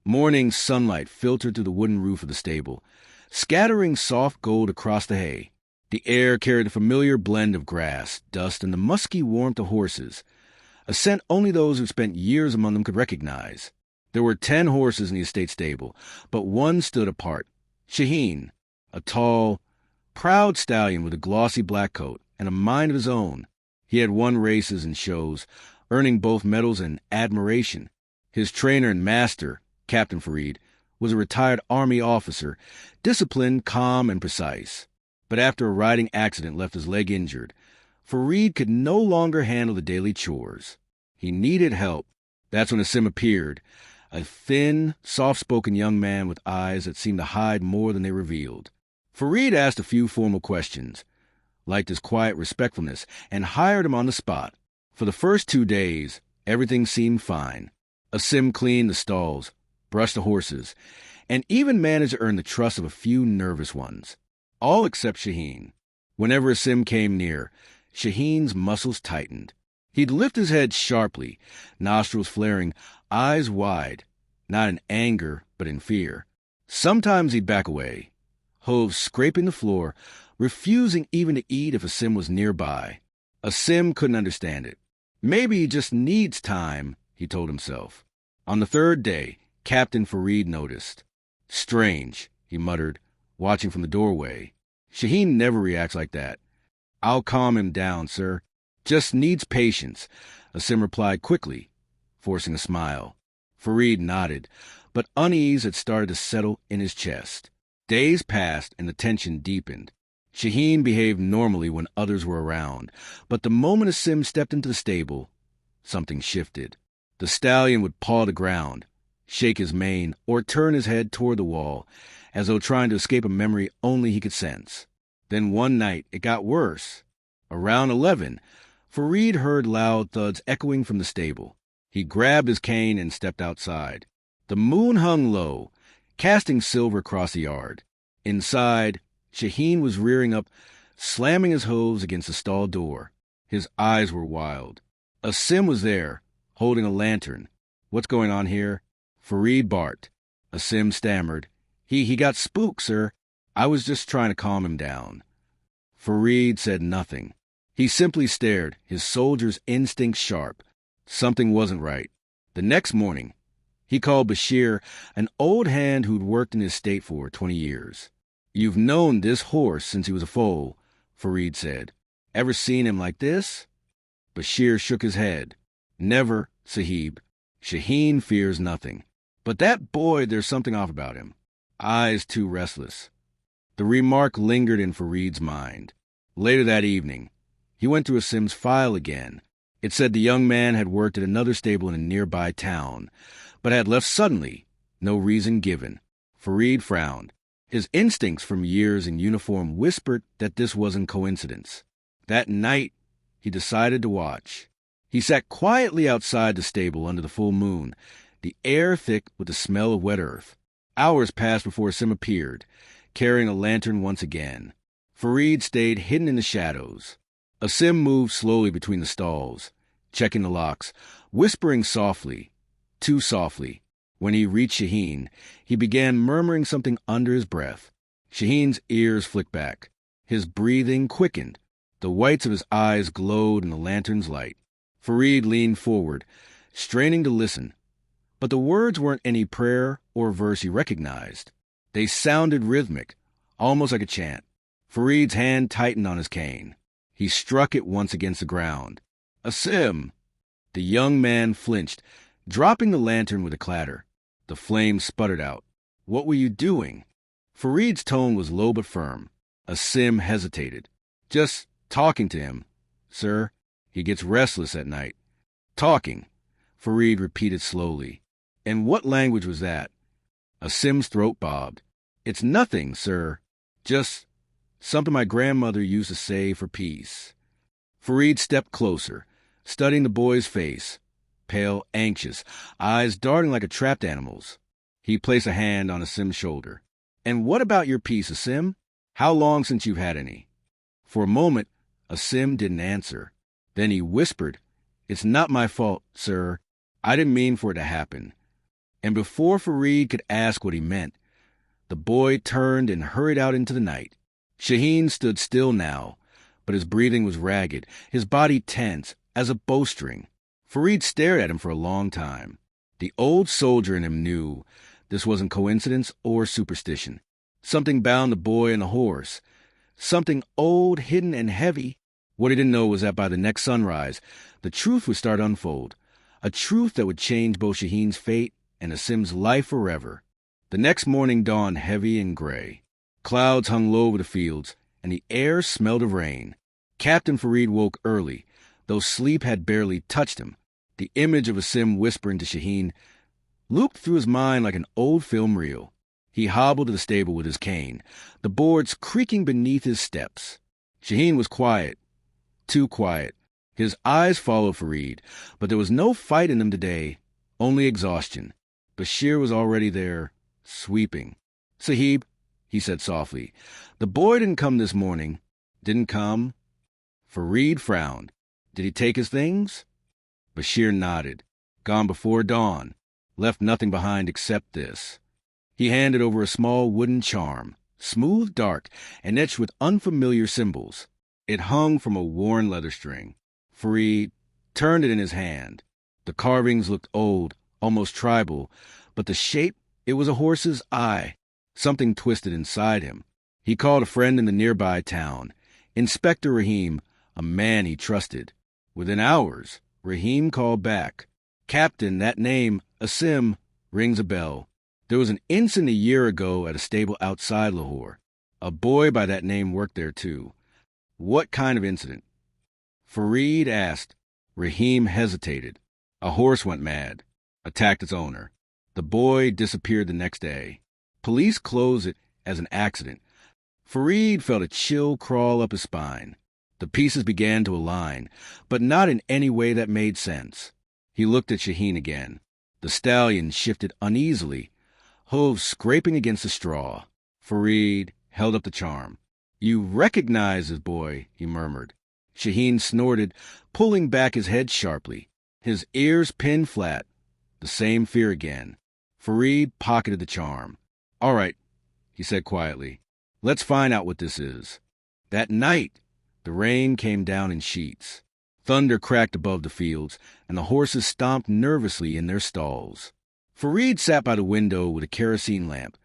Morning sunlight filtered through the wooden roof of the stable, scattering soft gold across the hay. The air carried a familiar blend of grass, dust, and the musky warmth of horses, a scent only those who spent years among them could recognize. There were 10 horses in the estate stable, but one stood apart. Shaheen, a tall, proud stallion with a glossy black coat and a mind of his own. He had won races and shows, earning both medals and admiration. His trainer and master, Captain Farid, was a retired Army officer, disciplined, calm, and precise. But after a riding accident left his leg injured, Farid could no longer handle the daily chores. He needed help. That's when Asim appeared, a thin, soft-spoken young man with eyes that seemed to hide more than they revealed. Farid asked a few formal questions, liked his quiet respectfulness, and hired him on the spot. For the first 2 days, everything seemed fine. Asim cleaned the stalls, brushed the horses, and even managed to earn the trust of a few nervous ones. All except Shaheen. Whenever Asim came near, Shaheen's muscles tightened. He'd lift his head sharply, nostrils flaring, eyes wide, not in anger, but in fear. Sometimes he'd back away, hooves scraping the floor, refusing even to eat if Asim was nearby. Asim couldn't understand it. Maybe he just needs time, he told himself. On the 3rd day, Captain Farid noticed. Strange, he muttered, watching from the doorway. Shaheen never reacts like that. I'll calm him down, sir. Just needs patience, Asim replied quickly, forcing a smile. Farid nodded, but unease had started to settle in his chest. Days passed and the tension deepened. Shaheen behaved normally when others were around, but the moment Asim stepped into the stable, something shifted. The stallion would paw the ground, shake his mane, or turn his head toward the wall, as though trying to escape a memory only he could sense. Then one night it got worse. Around 11, Farid heard loud thuds echoing from the stable. He grabbed his cane and stepped outside. The moon hung low, casting silver across the yard. Inside, Shaheen was rearing up, slamming his hooves against the stall door. His eyes were wild. Asim was there, holding a lantern. What's going on here? Farid barked. Asim stammered. He got spooked, sir. I was just trying to calm him down. Farid said nothing. He simply stared, his soldier's instincts sharp. Something wasn't right. The next morning, he called Bashir, an old hand who'd worked in his estate for 20 years. You've known this horse since he was a foal, Farid said. Ever seen him like this? Bashir shook his head. Never, Sahib. Shaheen fears nothing. But that boy, there's something off about him. Eyes too restless. The remark lingered in Farid's mind. Later that evening, he went through Asim's file again. It said the young man had worked at another stable in a nearby town, but had left suddenly, no reason given. Farid frowned. His instincts from years in uniform whispered that this wasn't coincidence. That night, he decided to watch. He sat quietly outside the stable under the full moon, the air thick with the smell of wet earth. Hours passed before Asim appeared, carrying a lantern once again. Farid stayed hidden in the shadows. Asim moved slowly between the stalls, checking the locks, whispering softly, too softly. When he reached Shaheen, he began murmuring something under his breath. Shaheen's ears flicked back. His breathing quickened. The whites of his eyes glowed in the lantern's light. Farid leaned forward, straining to listen. But the words weren't any prayer or verse he recognized. They sounded rhythmic, almost like a chant. Farid's hand tightened on his cane. He struck it once against the ground. Asim! The young man flinched, dropping the lantern with a clatter. The flame sputtered out. What were you doing? Farid's tone was low but firm. Asim hesitated. Just talking to him, sir. He gets restless at night. Talking, Farid repeated slowly. And what language was that? Asim's throat bobbed. It's nothing, sir. Just something my grandmother used to say for peace. Farid stepped closer, studying the boy's face, pale, anxious, eyes darting like a trapped animal's. He placed a hand on Asim's shoulder. And what about your peace, Asim? How long since you've had any? For a moment, Asim didn't answer. Then he whispered, It's not my fault, sir. I didn't mean for it to happen. And before Fareed could ask what he meant, the boy turned and hurried out into the night. Shaheen stood still now, but his breathing was ragged, his body tense as a bowstring. Fareed stared at him for a long time. The old soldier in him knew this wasn't coincidence or superstition. Something bound the boy and the horse. Something old, hidden, and heavy. What he didn't know was that by the next sunrise, the truth would start to unfold. A truth that would change both Shaheen's fate and Asim's life forever. The next morning dawned heavy and gray. Clouds hung low over the fields, and the air smelled of rain. Captain Fareed woke early, though sleep had barely touched him. The image of Asim whispering to Shaheen looped through his mind like an old film reel. He hobbled to the stable with his cane, the boards creaking beneath his steps. Shaheen was quiet, too quiet. His eyes followed Fareed, but there was no fight in them today, only exhaustion. Bashir was already there, sweeping. "Sahib," he said softly, "the boy didn't come this morning." "Didn't come?" Fareed frowned. "Did he take his things?" Bashir nodded. "Gone before dawn. Left nothing behind except this." He handed over a small wooden charm, smooth, dark, and etched with unfamiliar symbols. It hung from a worn leather string. Fareed turned it in his hand. The carvings looked old, almost tribal, but the shape, it was a horse's eye. Something twisted inside him. He called a friend in the nearby town, Inspector Rahim, a man he trusted. Within hours, Rahim called back. "Captain, that name, Asim, rings a bell. There was an incident a year ago at a stable outside Lahore. A boy by that name worked there too." "What kind of incident?" Fareed asked. Rahim hesitated. "A horse went mad, attacked its owner. The boy disappeared the next day. Police closed it as an accident." Fareed felt a chill crawl up his spine. The pieces began to align, but not in any way that made sense. He looked at Shaheen again. The stallion shifted uneasily, hooves scraping against the straw. Fareed held up the charm. "You recognize this boy," he murmured. Shaheen snorted, pulling back his head sharply. His ears pinned flat. The same fear again. Fareed pocketed the charm. "All right," he said quietly. "Let's find out what this is." That night, the rain came down in sheets. Thunder cracked above the fields, and the horses stomped nervously in their stalls. Fareed sat by the window with a kerosene lamp,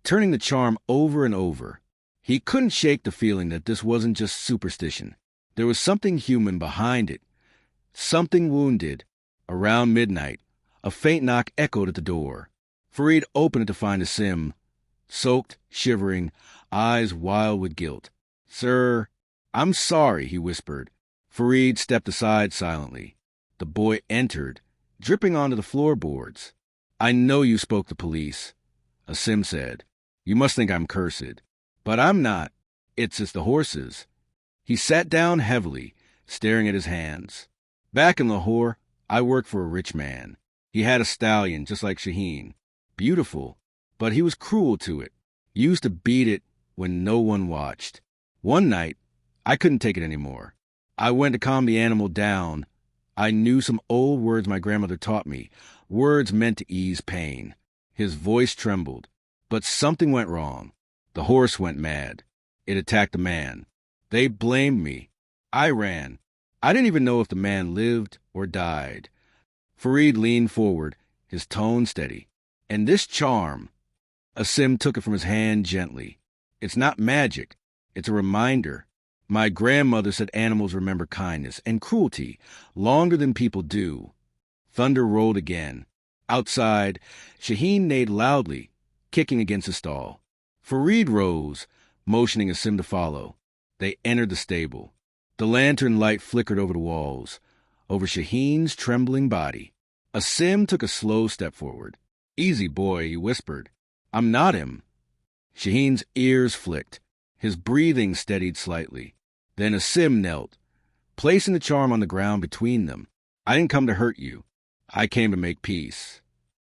turning the charm over and over. He couldn't shake the feeling that this wasn't just superstition. There was something human behind it. Something wounded. Around midnight, a faint knock echoed at the door. Fareed opened it to find Asim, soaked, shivering, eyes wild with guilt. "Sir, I'm sorry," he whispered. Fareed stepped aside silently. The boy entered, dripping onto the floorboards. "I know you spoke to police," Asim said. "You must think I'm cursed. But I'm not. It's the horses." He sat down heavily, staring at his hands. "Back in Lahore, I worked for a rich man. He had a stallion, just like Shaheen. Beautiful, but he was cruel to it. Used to beat it when no one watched. One night, I couldn't take it anymore. I went to calm the animal down. I knew some old words my grandmother taught me, words meant to ease pain." His voice trembled. "But something went wrong. The horse went mad. It attacked the man. They blamed me. I ran. I didn't even know if the man lived or died." Fareed leaned forward, his tone steady. "And this charm," Asim took it from his hand gently. "It's not magic. It's a reminder. My grandmother said animals remember kindness and cruelty longer than people do." Thunder rolled again. Outside, Shaheen neighed loudly, kicking against the stall. Fareed rose, motioning Asim to follow. They entered the stable. The lantern light flickered over the walls, over Shaheen's trembling body. Asim took a slow step forward. "Easy, boy," he whispered. "I'm not him." Shaheen's ears flicked. His breathing steadied slightly. Then Asim knelt, placing the charm on the ground between them. "I didn't come to hurt you. I came to make peace."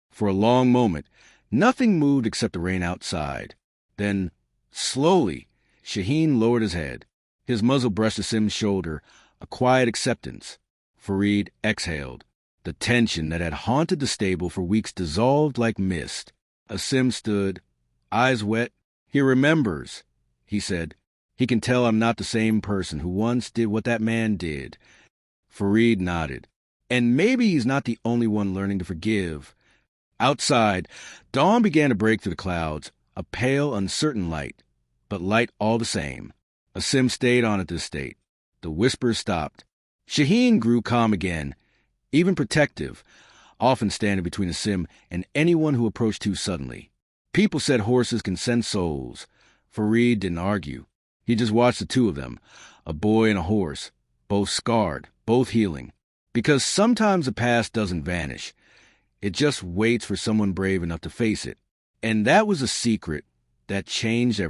For a long moment, nothing moved except the rain outside. Then, slowly, Shaheen lowered his head. His muzzle brushed Asim's shoulder, a quiet acceptance. Fareed exhaled. The tension that had haunted the stable for weeks dissolved like mist. Asim stood, eyes wet. "He remembers," he said. "He can tell I'm not the same person who once did what that man did." Fareed nodded. "And maybe he's not the only one learning to forgive." Outside, dawn began to break through the clouds, a pale, uncertain light, but light all the same. Asim stayed on at this state. The whispers stopped. Shaheen grew calm again, even protective, often standing between Asim and anyone who approached too suddenly. People said horses can send souls. Fareed didn't argue. He just watched the two of them, a boy and a horse, both scarred, both healing. Because sometimes the past doesn't vanish. It just waits for someone brave enough to face it. And that was a secret that changed everything.